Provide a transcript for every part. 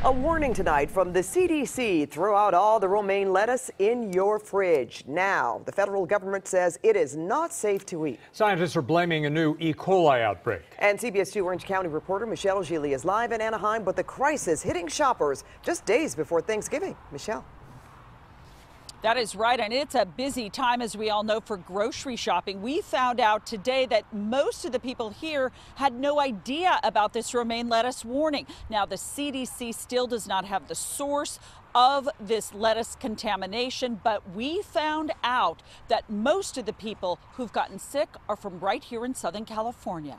A warning tonight from the CDC. Throw out all the romaine lettuce in your fridge. Now, the federal government says it is not safe to eat. Scientists are blaming a new E. coli outbreak. And CBS2 Orange County reporter Michelle Gili is live in Anaheim, but the crisis hitting shoppers just days before Thanksgiving. Michelle. That is right, and it's a busy time, as we all know, for grocery shopping. We found out today that most of the people here had no idea about this romaine lettuce warning. Now, the CDC still does not have the source of this lettuce contamination, but we found out that most of the people who've gotten sick are from right here in Southern California.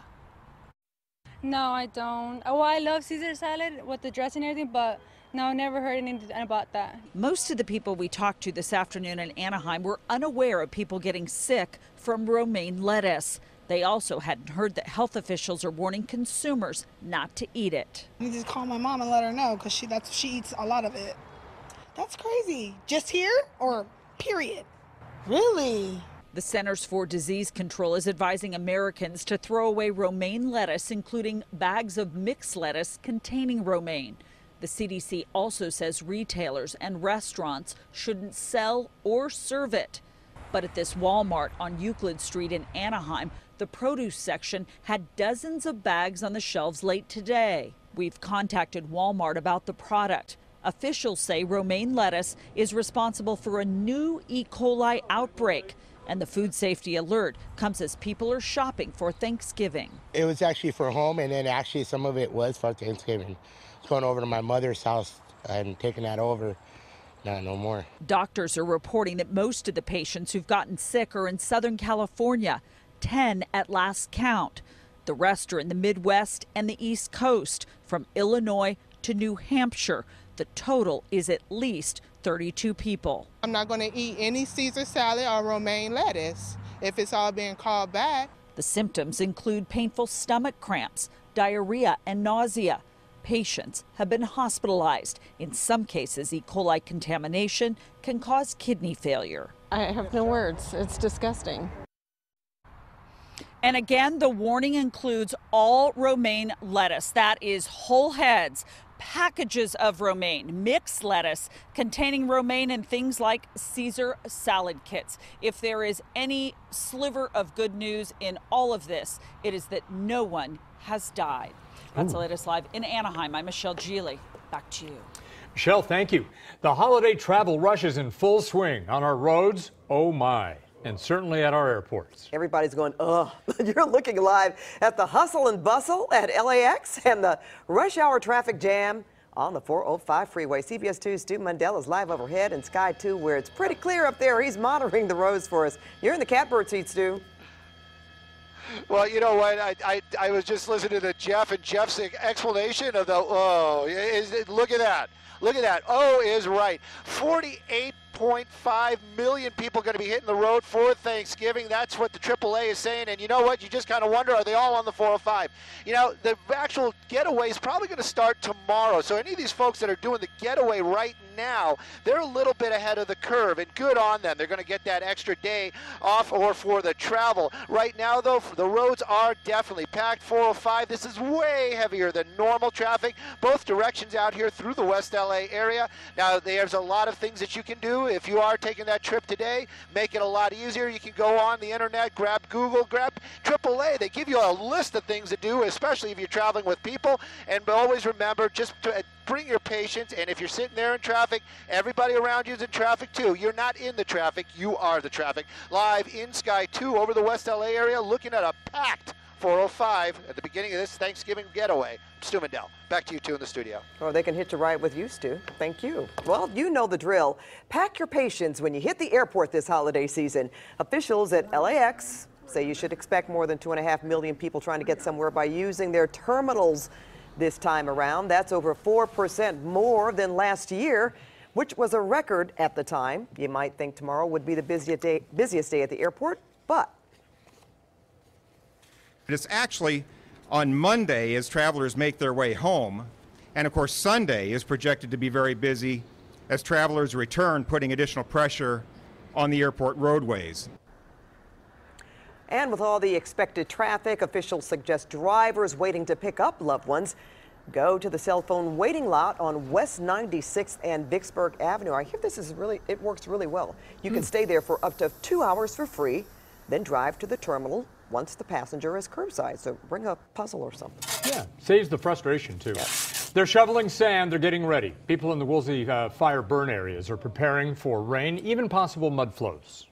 No, I don't. Oh, I love Caesar salad with the dressing and everything, but no, never heard anything about that. Most of the people we talked to this afternoon in Anaheim were unaware of people getting sick from romaine lettuce. They also hadn't heard that health officials are warning consumers not to eat it. I need to call my mom and let her know, because she eats a lot of it. That's crazy. Just here or period? Really? The Centers for Disease Control is advising Americans to throw away romaine lettuce, including bags of mixed lettuce containing romaine. The CDC also says retailers and restaurants shouldn't sell or serve it. But at this Walmart on Euclid Street in Anaheim, the produce section had dozens of bags on the shelves late today. We've contacted Walmart about the product. Officials say romaine lettuce is responsible for a new E. coli outbreak. And the food safety alert comes as people are shopping for Thanksgiving. It was actually for home, and then actually some of it was for Thanksgiving. Going over to my mother's house and taking that over. No more. Doctors are reporting that most of the patients who've gotten sick are in Southern California, 10 at last count. The rest are in the Midwest and the East Coast, from Illinois to New Hampshire. The total is at least 32 people. I'm not going to eat any Caesar salad or romaine lettuce if it's all being called back. The symptoms include painful stomach cramps, diarrhea, and nausea. Patients have been hospitalized. In some cases, E. coli contamination can cause kidney failure. I have no words. It's disgusting. And again, the warning includes all romaine lettuce. That is whole heads, packages of romaine, mixed lettuce containing romaine, and things like Caesar salad kits. If there is any sliver of good news in all of this, it is that no one has died. That's the latest live in Anaheim. I'm Michelle Gili. Back to you. Michelle, thank you. The holiday travel rush is in full swing on our roads. Oh my. And certainly at our airports. Everybody's going, ugh. You're looking live at the hustle and bustle at LAX and the rush hour traffic jam on the 405 freeway. CBS 2's Stu Mundell is live overhead in Sky 2, where it's pretty clear up there. He's monitoring the roads for us. You're in the catbird seat, Stu. Well, you know what? I was just listening to Jeff and Jeff's explanation of the, look at that. Look at that. Oh is right. 48.5 million people going to be hitting the road for Thanksgiving. That's what the AAA is saying. And you know what? You just kind of wonder, are they all on the 405? You know, the actual getaway is probably going to start tomorrow. So any of these folks that are doing the getaway right now, they're a little bit ahead of the curve, and good on them. They're going to get that extra day off or for the travel. Right now, though, the roads are definitely packed. 405, this is way heavier than normal traffic, both directions out here through the West LA area. Now, there's a lot of things that you can do. If you are taking that trip today, make it a lot easier. You can go on the internet, grab Google, grab AAA. They give you a list of things to do, especially if you're traveling with people. And always remember, just to bring your patience, and if you're sitting there in traffic, everybody around you is in traffic too. You're not in the traffic, you are the traffic. Live in Sky 2 over the West LA area, looking at a packed 405 at the beginning of this Thanksgiving getaway. Stu Mundell, back to you two in the studio. Or they can hitch a ride with you, Stu. Thank you. Well, you know the drill. Pack your patience when you hit the airport this holiday season. Officials at LAX say you should expect more than 2.5 million people trying to get somewhere by using their terminals this time around. That's over 4% more than last year, which was a record at the time. You might think tomorrow would be the busiest day at the airport, but it's actually on Monday as travelers make their way home. And of course, Sunday is projected to be very busy as travelers return, putting additional pressure on the airport roadways. And with all the expected traffic, officials suggest drivers waiting to pick up loved ones Go to the cell phone waiting lot on West 96th and Vicksburg Avenue. I hear it works really well. You can stay there for up to 2 hours for free, then drive to the terminal once the passenger is curbside. So bring a puzzle or something. Yeah, saves the frustration too. Yes. They're shoveling sand, they're getting ready. People in the Woolsey fire burn areas are preparing for rain, even possible mud flows.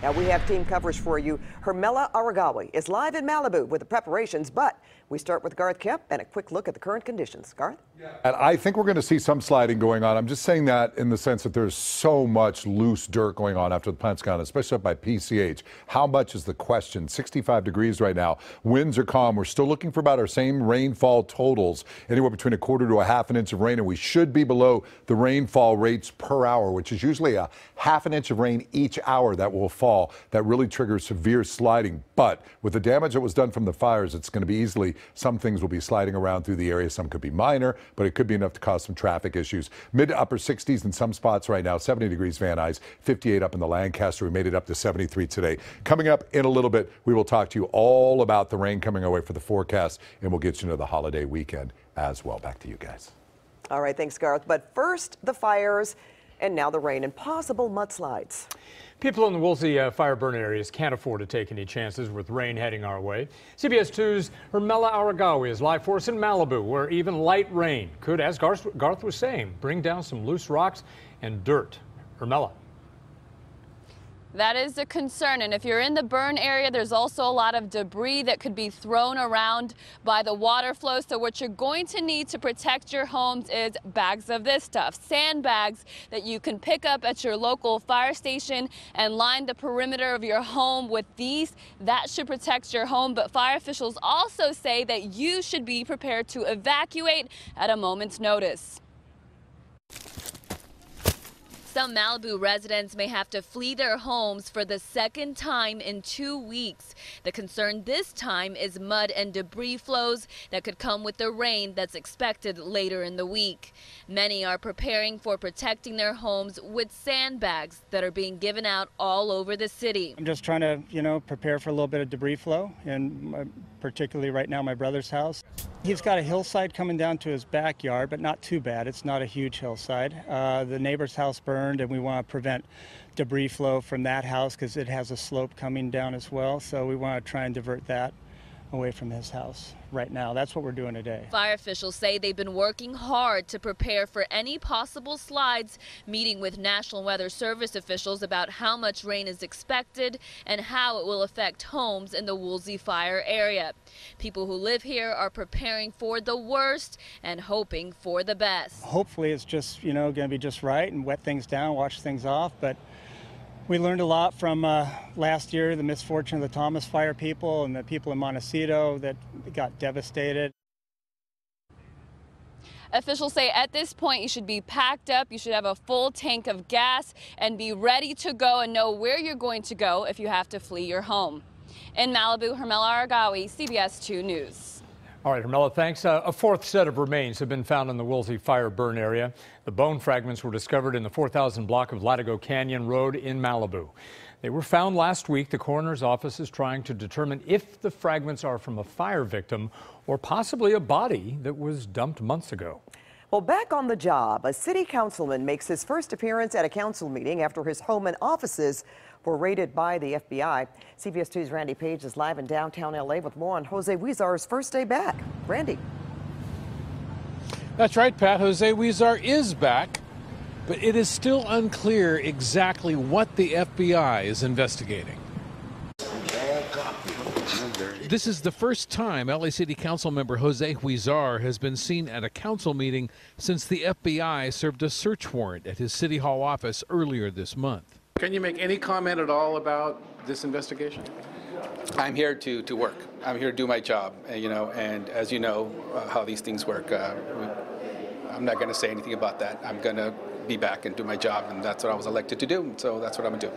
Now we have team coverage for you. Hermela Aragawi is live in Malibu with the preparations, but we start with Garth Kemp and a quick look at the current conditions. Garth? And I think we're going to see some sliding going on. I'm just saying that in the sense that there's so much loose dirt going on after the plant's gone, especially up by PCH. How much is the question? 65 degrees right now. Winds are calm. We're still looking for about our same rainfall totals, anywhere between 1/4 to 1/2 inch of rain, and we should be below the rainfall rates per hour, which is usually a 1/2 inch of rain each hour that will fall. That really triggers severe sliding. But with the damage that was done from the fires, it's going to be easily, some things will be sliding around through the area. Some could be minor, but it could be enough to cause some traffic issues. Mid to upper 60s in some spots right now, 70 degrees Van Nuys, 58 up in the Lancaster. We made it up to 73 today. Coming up in a little bit, we will talk to you all about the rain coming our way for the forecast, and we'll get you into the holiday weekend as well. Back to you guys. All right, thanks, Garth. But first, the fires, and now the rain and possible mudslides. People in the Woolsey fire burn areas can't afford to take any chances with rain heading our way. CBS 2's Hermela Aragawi is live for us in Malibu, where even light rain could, as Garth was saying, bring down some loose rocks and dirt. Hermela. That is a concern, and if you're in the burn area, there's also a lot of debris that could be thrown around by the water flow. So what you're going to need to protect your homes is bags of this stuff, sandbags that you can pick up at your local fire station and line the perimeter of your home with these. That should protect your home, but fire officials also say that you should be prepared to evacuate at a moment's notice. Some Malibu residents may have to flee their homes for the second time in 2 weeks. The concern this time is mud and debris flows that could come with the rain that's expected later in the week. Many are preparing for protecting their homes with sandbags that are being given out all over the city. I'm just trying to, prepare for a little bit of debris flow, and particularly right now my brother's house. He's got a hillside coming down to his backyard, but not too bad. It's not a huge hillside. The neighbor's house burned, and we want to prevent debris flow from that house because it has a slope coming down as well. So we want to try and divert that away from his house right now. That's what we're doing today. Fire officials say they've been working hard to prepare for any possible slides, meeting with National Weather Service officials about how much rain is expected and how it will affect homes in the Woolsey fire area. People who live here are preparing for the worst and hoping for the best. Hopefully it's just, going to be just right and wet things down, wash things off, but we learned a lot from last year, the misfortune of the Thomas Fire people and the people in Montecito that got devastated. Officials say at this point you should be packed up, you should have a full tank of gas and be ready to go and know where you're going to go if you have to flee your home. In Malibu, Hermela Aragawi, CBS 2 News. All right, Hermela, thanks. A fourth set of remains have been found in the Woolsey fire burn area. The bone fragments were discovered in the 4,000 block of Latigo Canyon Road in Malibu. They were found last week. The coroner's office is trying to determine if the fragments are from a fire victim or possibly a body that was dumped months ago. Well, back on the job, a city councilman makes his first appearance at a council meeting after his home and offices were raided by the FBI. CBS 2's Randy Page is live in downtown LA with more on Jose Huizar's first day back. Randy. That's right, Pat. Jose Huizar is back, but it is still unclear exactly what the FBI is investigating. This is the first time LA City Council member Jose Huizar has been seen at a council meeting since the FBI served a search warrant at his City Hall office earlier this month. Can you make any comment at all about this investigation? I'm here to work. I'm here to do my job, and as you know how these things work, I'm not going to say anything about that. I'm going to be back and do my job, and that's what I was elected to do, so that's what I'm going to do.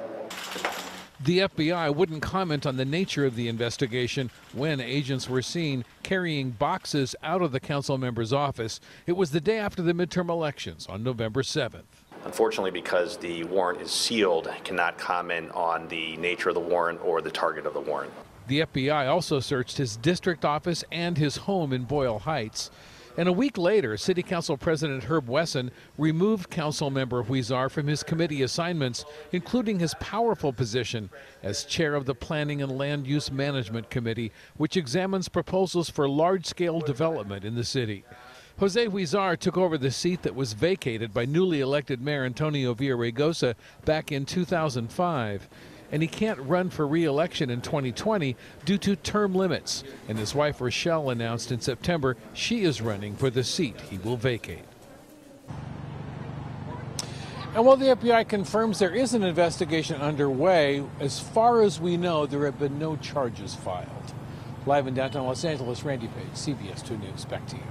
The FBI wouldn't comment on the nature of the investigation when agents were seen carrying boxes out of the council member's office. It was the day after the midterm elections on November 7th. Unfortunately, because the warrant is sealed, I cannot comment on the nature of the warrant or the target of the warrant. The FBI also searched his district office and his home in Boyle Heights. And a week later, City Council President Herb Wesson removed Council member Huizar from his committee assignments, including his powerful position as chair of the Planning and Land Use Management Committee, which examines proposals for large-scale development in the city. Jose Huizar took over the seat that was vacated by newly elected Mayor Antonio Villaraigosa back in 2005. And he can't run for re-election in 2020 due to term limits. And his wife Rochelle announced in September she is running for the seat he will vacate. And while the FBI confirms there is an investigation underway, as far as we know, there have been no charges filed. Live in downtown Los Angeles, Randy Page, CBS2 News. Back to you.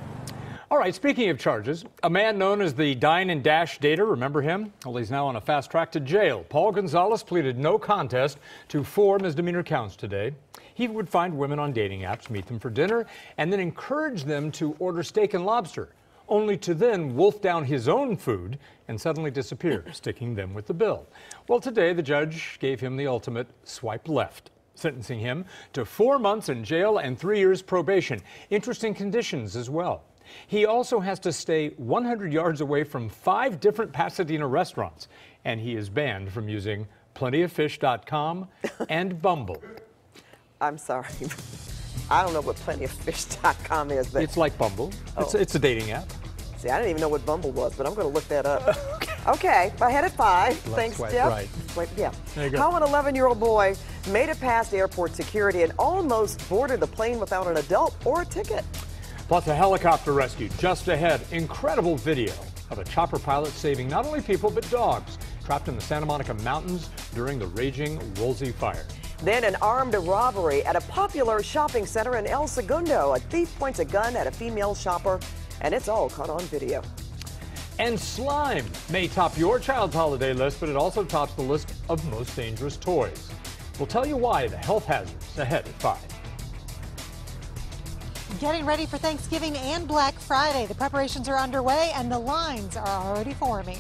All right, speaking of charges, a man known as the Dine-and-dash dater, remember him? Well, he's now on a fast track to jail. Paul Gonzalez pleaded no contest to 4 misdemeanor counts today. He would find women on dating apps, meet them for dinner, and then encourage them to order steak and lobster, only to then wolf down his own food and suddenly disappear, sticking them with the bill. Well, today the judge gave him the ultimate swipe left, sentencing him to 4 months in jail and 3 years probation. Interesting conditions as well. He also has to stay 100 yards away from 5 different Pasadena restaurants, and he is banned from using plentyoffish.com and Bumble. I'm sorry. I don't know what plentyoffish.com is, but it's like Bumble. It's a dating app. See, I didn't even know what Bumble was, but I'm going to look that up. Okay, I had it 5. Thanks, Jeff. Right. Wait, yeah. There you go. How an 11-year-old boy made it past airport security and almost boarded a plane without an adult or a ticket. Plus a helicopter rescue just ahead. Incredible video of a chopper pilot saving not only people but dogs trapped in the Santa Monica Mountains during the raging Woolsey fire. Then an armed robbery at a popular shopping center in El Segundo. A thief points a gun at a female shopper, and it's all caught on video. And slime may top your child's holiday list, but it also tops the list of most dangerous toys. We'll tell you why, the health hazards ahead at 5. Getting ready for Thanksgiving and Black Friday. The preparations are underway and the lines are already forming.